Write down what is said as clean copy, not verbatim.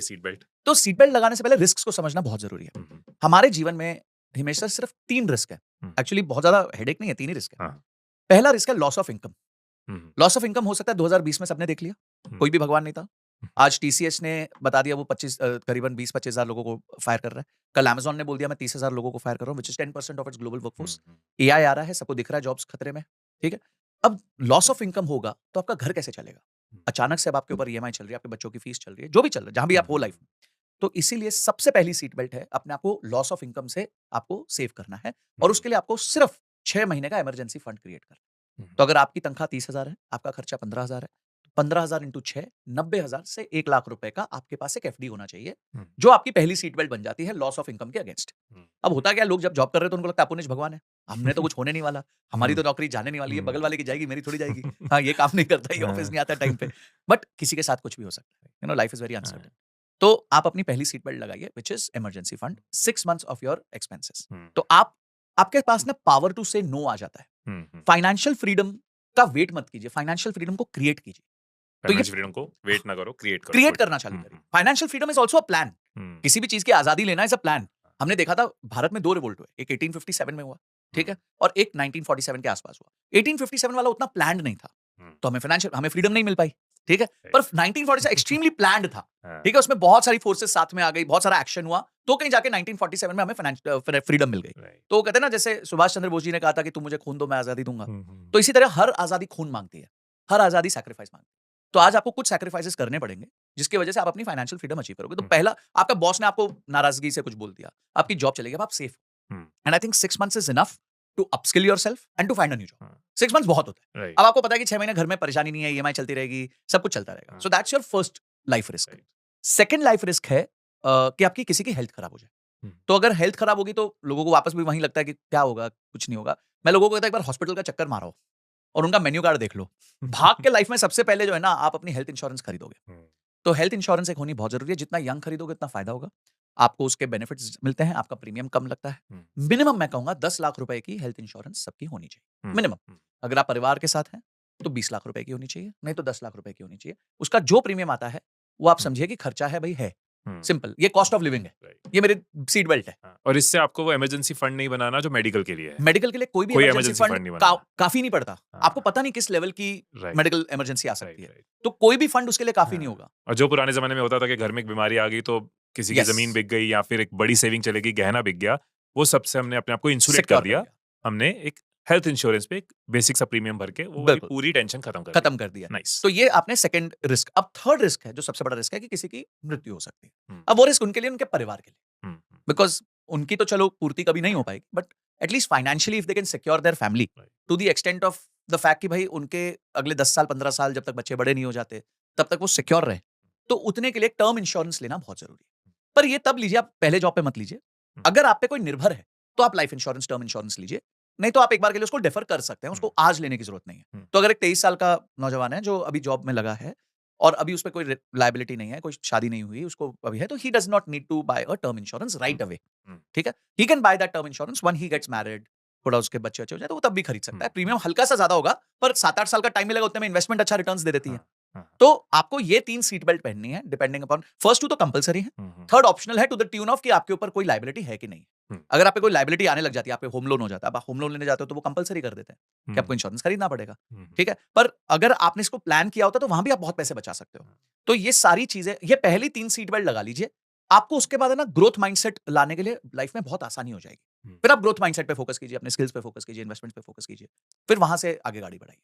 Seat belt. तो seat belt लगाने से पहले रिस्क्स को समझना बहुत ज़रूरी है। हमारे जीवन में हमेशा सिर्फ 3 रिस्क है। हुँ। एक्चुअली बहुत ज़्यादा हेडेक नहीं है, 3 ही रिस्क है। हाँ। पहला रिस्क है loss of income. Hmm, loss of income हो सकता है 2020 में सबने देख लिया, हुँ, कोई भी भगवान नहीं था। हुँ, आज टीसीएस ने बता दिया वो करीबन 20-25 हज़ार लोगों को फायर कर रहा है। कल अमेज़न ने बोल दिया मैं 30,000 लोगों को फायर कर रहा हूँ which is 10% of its global hmm, workforce. हुँ, एआई आ रहा है, सबको दिख रहा है जॉब्स खतरे में, ठीक है? अब लॉस ऑफ इनकम होगा तो आपका घर कैसे चलेगा? हुँ, अचानक से अब आपके ऊपर ईएमआई चल रही है, आपके बच्चों की फीस चल रही है, जो भी चल रहा है, जहाँ भी हुँ, आप हो लाइफ में। तो इसीलिए सबसे पहली सीट बेल्ट है, अपने आप को लॉस ऑफ इनकम से आपको सेव करना है और हुँ, उसके लिए आपको सिर्फ 6 महीने का इमरजेंसी फंड क्रिएट करना है। हुँ, तो अगर आपकी तनख्वाह 30,000 है, आपका खर्चा 15,000 है, 15,000 इंटू 6, 90,000 से 1 लाख रुपए का आपके पास एक एफडी होना चाहिए, हुँ, जो आपकी पहली सीट बेल्ट बन जाती है लॉस ऑफ इनकम के अगेंस्ट। हुँ, अब होता क्या है, लोग जब जॉब कर रहे हैं तो उनको लगता है अपुनिश भगवान है, हमने तो कुछ होने नहीं वाला, हमारी हुँ, तो नौकरी जाने नहीं वाली है, हुँ। बगल वाले की जाएगी, मेरी थोड़ी जाएगी। हाँ, ये काम नहीं करता, ये ऑफिस हाँ, नहीं आता टाइम पे। बट किसी के साथ कुछ भी हो सकता है। लाइफ इज़ वेरी हाँ, अनसर्टेन। तो आप अपनी पहली सीट बेल्ट लगाइए which is emergency fund, 6 months of your expenses. हुँ, तो आपके पास ना पावर टू से नो आ जाता है। हुँ, हुँ। फाइनेंशियल फ्रीडम का वेट मत कीजिए, फाइनेंशियल फ्रीडम को क्रिएट कीजिए। तो ये फाइनेंशियल फ्रीडम को वेट ना करो, क्रिएट करो। Create good. करना चालू हुँ, करिए। हुँ, financial freedom is also a plan. हुँ, किसी भी चीज़ की आज़ादी लेना इज़ अ प्लान। हमने देखा था भारत में 2 रिवोल्ट हुए, एक 1857 में हुआ, हुँ, ठीक है? और एक 1947 के आस-पास हुआ। 1857 वाला उतना प्लान्ड नहीं था, हुँ, तो हमें फ्रीडम नहीं मिल पाई, ठीक है? पर राइट। 1947 एक्सट्रीमली प्लान्ड था, हाँ, ठीक है? उसमें बहुत सारी फोर्सेस साथ में आ गई, बहुत सारा एक्शन हुआ, तो कहीं जाके 1947 में हमें फ्रीडम मिल गई। राइट। तो वो कहते हैं ना, जैसे सुभाष चंद्र बोस जी ने कहा था कि तुम मुझे खून दो, मैं आज़ादी दूँगा। हुँ, हुँ, तो इसी तरह हर आज़ादी खून माँगती है, हर आज़ादी सैक्रिफाइस माँगती है। तो हुँ, आज आपको कुछ सैक्रिफाइसेस करने पड़ेंगे, जिसकी वजह से आप अपनी फाइनेंशियल फ्रीडम अचीव करोगे। तो हुँ, पहला, आपका बॉस ने आपको नाराज़गी से कुछ बोल दिया, आपकी जॉब चली गई, अब आप सेफ हो। Hmm, and I think 6 months is enough to upskill yourself and to find a new job. हाँ, 6 मंथ्स बहुत होता है। राइट, अब आपको पता है कि 6 महीने घर में परेशानी नहीं है, ईएमआई चलती रहेगी, सब कुछ चलता रहेगा। हाँ, so that's your first life risk. Right. Second life risk है कि आपकी किसी की हेल्थ खराब हो जाए। हुँ, तो अगर हेल्थ खराब होगी तो लोगों को वापस भी वहीं लगता है कि क्या होगा, कुछ नहीं होगा। मैं लोगों को कहता हूं, एक बार हॉस्पिटल का चक्कर मारो और उनका मेन्यू कार्ड देख लो। भाग के लाइफ में सबसे पहले जो है ना, आप अपनी हेल्थ इंश्योरेंस खरीदोगे। हुँ, तो हेल्थ इंश्योरेंस एक होनी बहुत ज़रूरी है, जितना यंग खरीदोगे उतना फ़ायदा होगा। आपको उसके बेनिफिट्स मिलते हैं, आपका प्रीमियम कम लगता है। हुँ, मिनिमम मैं कहूँगा 10 लाख रुपए की हेल्थ इंश्योरेंस सबकी होनी चाहिए, हुँ, मिनिमम। हुँ, अगर आप परिवार के साथ हैं, तो 20 लाख रुपए की होनी चाहिए, नहीं तो 10 लाख रुपए की होनी चाहिए। उसका जो प्रीमियम आता है, वो आप हुँ, समझिए कि खर्चा है भई है, हुँ, सिंपल। ये कॉस्ट ऑफ लिविंग है, राइट। ये मेरी सीट बेल्ट है। हाँ, और इससे आपको वो इमरजेंसी फंड नहीं बनाना जो मेडिकल के लिए है। मेडिकल के लिए कोई भी कोई इमरजेंसी इमरजेंसी फंड फंड नहीं बनाना। काफ़ी नहीं पड़ता। आपको हाँ, पता नहीं किस लेवल की राइट, मेडिकल इमरजेंसी आ सकती राइट, है। राइट। तो कोई भी फंड उसके लिए काफ़ी नहीं हाँ, होगा। और जो पुराने ज़माने में होता था कि घर में एक बीमारी आ गई तो किसी की येस, ज़मीन बिक गई या फिर एक बड़ी सेविंग चली गई, गहना बिक गया, वो सबसे हमने अपने आप को इंसुलेट कर सिक्योर कर दिया। दिया। हमने एक हेल्थ इंश्योरेंस पे एक बेसिक सा प्रीमियम भर के वो वाली बिल्कुल। पूरी टेंशन खत्म कर दी। खत्म कर दिया। नाइस। तो ये आपने सेकंड रिस्क। अब थर्ड रिस्क है, जो सबसे बड़ा रिस्क है कि किसी की मृत्यु हो सकती है। हुँ, अब वो रिस्क उनके लिए, उनके परिवार के लिए। हुँ, हुँ, बिकॉज़ उनकी तो चलो पूर्ति कभी नहीं हो पाएगी, but at least financially if they can secure their family right. To the extent of the fact कि भाई उनके अगले 10 साल, 15 साल जब तक बच्चे बड़े नहीं हो जाते, तब तक वो सिक्योर रहें। तो उतने के लिए टर्म इंश्योरेंस लेना बहुत ज़रूरी है। पर ये तब लीजिए, आप पहले जॉब पे मत लीजिए। हुँ, अगर आप पे कोई निर्भर है, तो आप लाइफ इंश्योरेंस, टर्म इंश्योरेंस लीजिए। नहीं तो आप एक बार के लिए उसको डेफर कर सकते हैं, हुँ, उसको आज लेने की ज़रूरत नहीं है। हुँ, तो अगर एक 23 साल का नौजवान है जो अभी जॉब में लगा है और अभी उस पे कोई लायबिलिटी नहीं है, कोई शादी नहीं हुई, उसको अभी है, तो he does not need to buy a term insurance hmm, right away. हुँ, ठीक है? He can buy that term insurance when he gets married, थोड़ा उसके बच्चे-वच्चे हो जाए, तो वो तब भी खरीद सकता हुँ, है। हुँ, प्रीमियम हल्का-सा ज़्यादा होगा, पर 7-8 साल का टाइम मिलेगा, उतने में इन्वेस्टमेंट अच्छा रिटर्न्स दे देती है। हाँ, हाँ, तो आपको ये 3 सीट बेल्ट पहननी है डिपेंडिंग अपॉन, फर्स्ट 2 तो कंपल्सरी है, हुँ, हुँ, थर्ड ऑप्शनल है टू द ट्यून ऑफ कि आपके ऊपर कोई लायबिलिटी है कि नहीं। हुँ, अगर आप पे कोई लायबिलिटी आने लग जाती है, आप पे होम लोन हो जाता है, अब आप होम लोन लेने जाते हो तो वो कंपल्सरी कर देते हैं कि हुँ, आपको इंश्योरेंस खरीदना पड़ेगा, हुँ, ठीक है? पर अगर आपने इसको प्लान किया होता तो वहाँ भी आप बहुत पैसे बचा सकते हो। हुँ, तो ये सारी चीज़ें, ये पहली 3 सीट बेल्ट लगा लीजिए, आपको उसके बाद है ना ग्रोथ माइंडसेट लाने के लिए लाइफ में बहुत आसानी हो जाएगी। हुँ। फिर आप ग्रोथ माइंडसेट पे फोकस कीजिए, अपने स्किल्स पे फोकस कीजिए, इन्वेस्टमेंट्स पे फोकस कीजिए। फिर वहाँ से आगे गाड़ी बढ़ाइए।